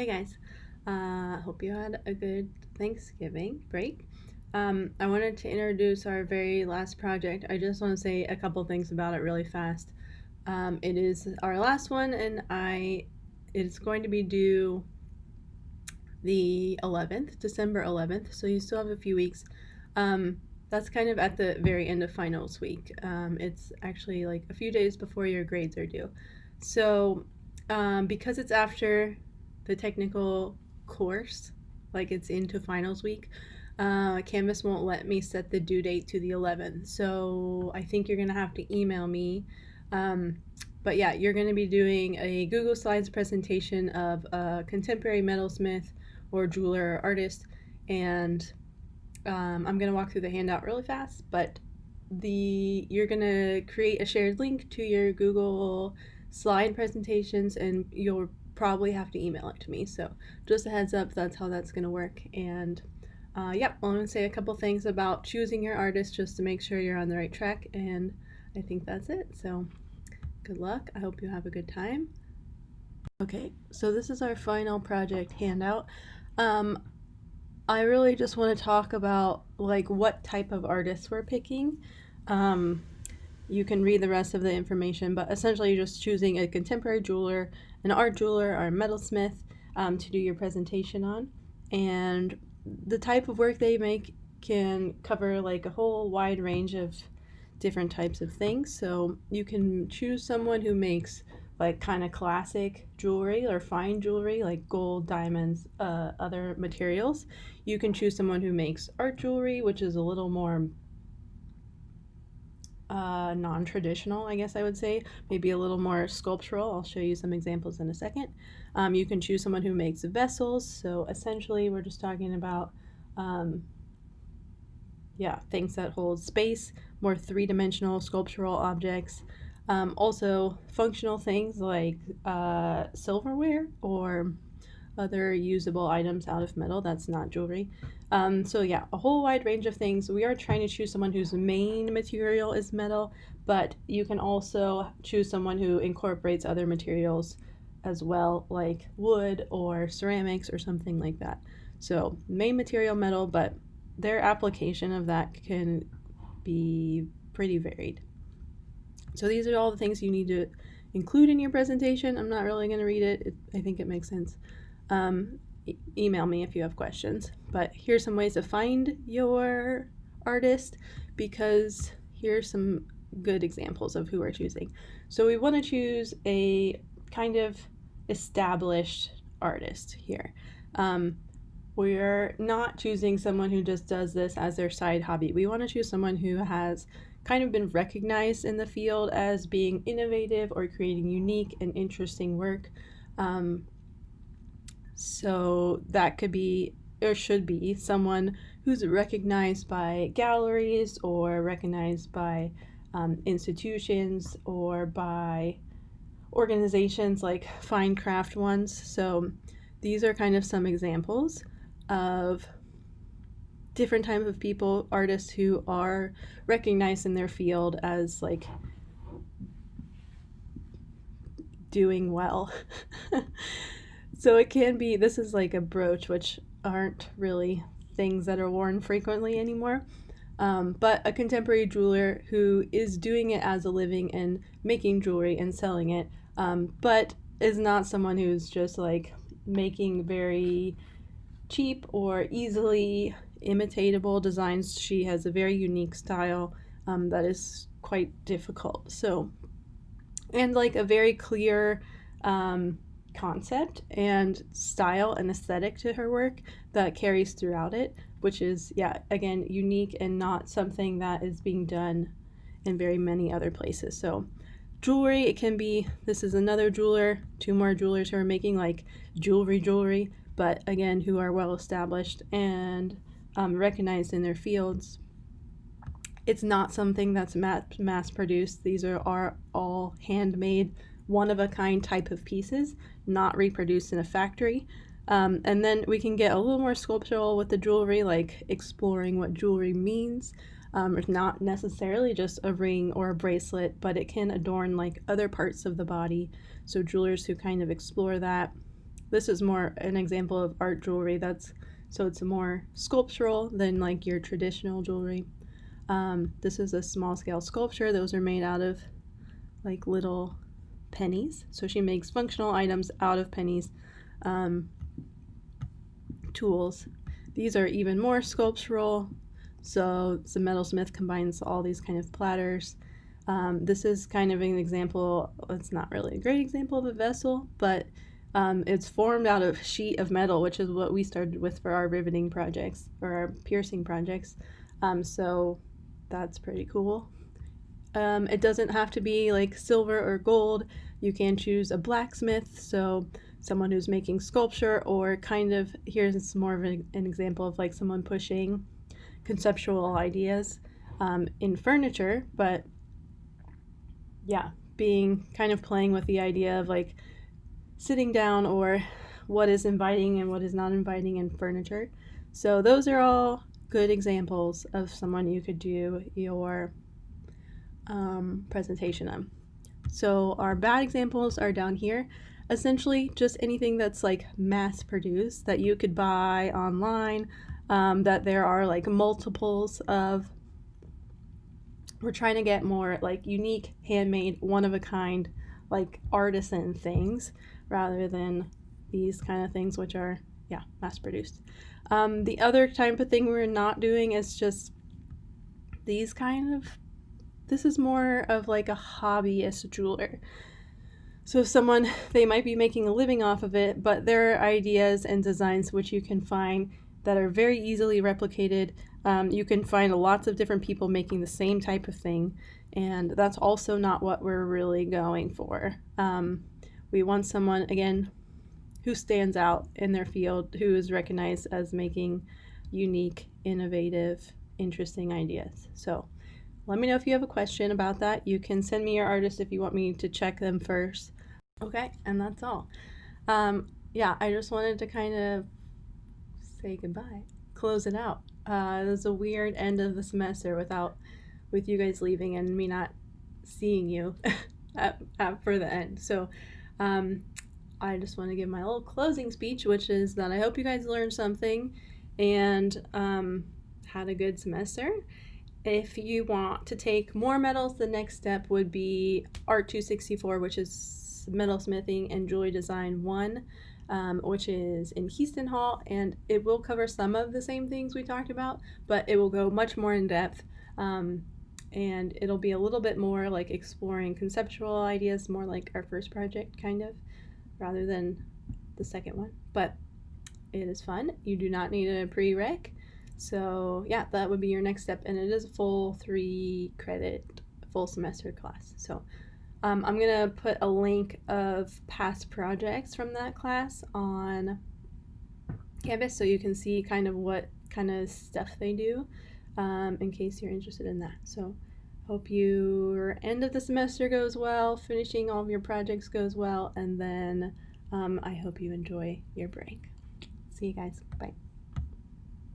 Hey guys, hope you had a good Thanksgiving break. I wanted to introduce our very last project. I just want to say a couple things about it really fast. It is our last one, and it's going to be due the 11th, December 11th. So you still have a few weeks. That's kind of at the very end of finals week. It's actually like a few days before your grades are due. So because it's after the technical course, like it's into finals week, Canvas won't let me set the due date to the 11th. So I think you're going to have to email me. Um, but yeah, you're going to be doing a Google Slides presentation of a contemporary metalsmith or jeweler or artist. And I'm going to walk through the handout really fast, but you're going to create a shared link to your Google slide presentations, and you'll probably have to email it to me. So just a heads up, that's how that's going to work. And yep, I'm going to say a couple things about choosing your artist just to make sure you're on the right track. And I think that's it. So good luck. I hope you have a good time. Okay, so this is our final project handout. Um, I really just want to talk about like what type of artists we're picking. Um, you can read the rest of the information, but essentially you're just choosing a contemporary jeweler, an art jeweler, or a metalsmith to do your presentation on. And the type of work they make can cover like a whole wide range of different types of things. So you can choose someone who makes like kind of classic jewelry or fine jewelry like gold, diamonds, other materials. You can choose someone who makes art jewelry, which is a little more non-traditional, I guess I would say, maybe a little more sculptural. I'll show you some examples in a second. You can choose someone who makes vessels. So essentially, we're just talking about things that hold space, more three-dimensional sculptural objects. Also, functional things like silverware or other usable items out of metal that's not jewelry. So yeah, a whole wide range of things. We are trying to choose someone whose main material is metal, but you can also choose someone who incorporates other materials as well, like wood or ceramics or something like that. So main material metal, but their application of that can be pretty varied. So these are all the things you need to include in your presentation. I'm not really going to read it. I think it makes sense. Email me if you have questions. But here's some ways to find your artist, because here's some good examples of who we're choosing. So we want to choose a kind of established artist here. We're not choosing someone who just does this as their side hobby. We want to choose someone who has kind of been recognized in the field as being innovative or creating unique and interesting work. So that could be or should be someone who's recognized by galleries or recognized by institutions or by organizations like fine craft ones. So these are kind of some examples of different types of people, artists who are recognized in their field as like doing well. So it can be, this is like a brooch, which aren't really things that are worn frequently anymore. But a contemporary jeweler who is doing it as a living and making jewelry and selling it, but is not someone who's just like making very cheap or easily imitatable designs. She has a very unique style that is quite difficult. So, and like a very clear concept and style and aesthetic to her work that carries throughout it, which is, yeah, again, unique and not something that is being done in very many other places. So jewelry, it can be, this is another jeweler, two more jewelers who are making like jewelry, but again, who are well established and recognized in their fields. It's not something that's mass produced. These are all handmade, one-of-a-kind type of pieces, not reproduced in a factory. And then we can get a little more sculptural with the jewelry, like exploring what jewelry means. It's not necessarily just a ring or a bracelet, but it can adorn like other parts of the body. So jewelers who kind of explore that. this is more an example of art jewelry. So it's more sculptural than like your traditional jewelry. This is a small scale sculpture. Those are made out of like little pennies. So she makes functional items out of pennies. Tools. These are even more sculptural. So the metalsmith combines all these kind of platters. This is kind of an example. It's not really a great example of a vessel, but it's formed out of sheet of metal, which is what we started with for our riveting projects or our piercing projects. So that's pretty cool. It doesn't have to be like silver or gold. You can choose a blacksmith, so someone who's making sculpture, or kind of, here's more of an example of like someone pushing conceptual ideas in furniture, but yeah, being kind of playing with the idea of like sitting down or what is inviting and what is not inviting in furniture. So those are all good examples of someone you could do your presentation on. So our bad examples are down here. Essentially just anything that's like mass produced that you could buy online, that there are like multiples of. We're trying to get more like unique, handmade, one of a kind, like artisan things rather than these kind of things which are, yeah, mass produced. The other type of thing we're not doing is just these kind of, this is more of like a hobbyist jeweler. So someone, they might be making a living off of it, but there are ideas and designs which you can find that are very easily replicated. You can find lots of different people making the same type of thing, and that's also not what we're really going for. We want someone, again, who stands out in their field, who is recognized as making unique, innovative, interesting ideas. So let me know if you have a question about that. You can send me your artist if you want me to check them first. Okay, and that's all. Yeah, I just wanted to kind of say goodbye, close it out. It was a weird end of the semester with you guys leaving and me not seeing you for the end. So I just want to give my little closing speech, which is that I hope you guys learned something and had a good semester. If you want to take more metals, the next step would be Art 264, which is Metalsmithing and Jewelry Design 1, which is in Houston Hall, and it will cover some of the same things we talked about, but it will go much more in depth, and it'll be a little bit more like exploring conceptual ideas, more like our first project kind of, rather than the second one, but it is fun. You do not need a prereq. So yeah, that would be your next step, and it is a full 3 credit full semester class. So I'm gonna put a link of past projects from that class on Canvas so you can see kind of what kind of stuff they do, in case you're interested in that. So hope your end of the semester goes well, finishing all of your projects goes well, and then I hope you enjoy your break. See you guys. Bye.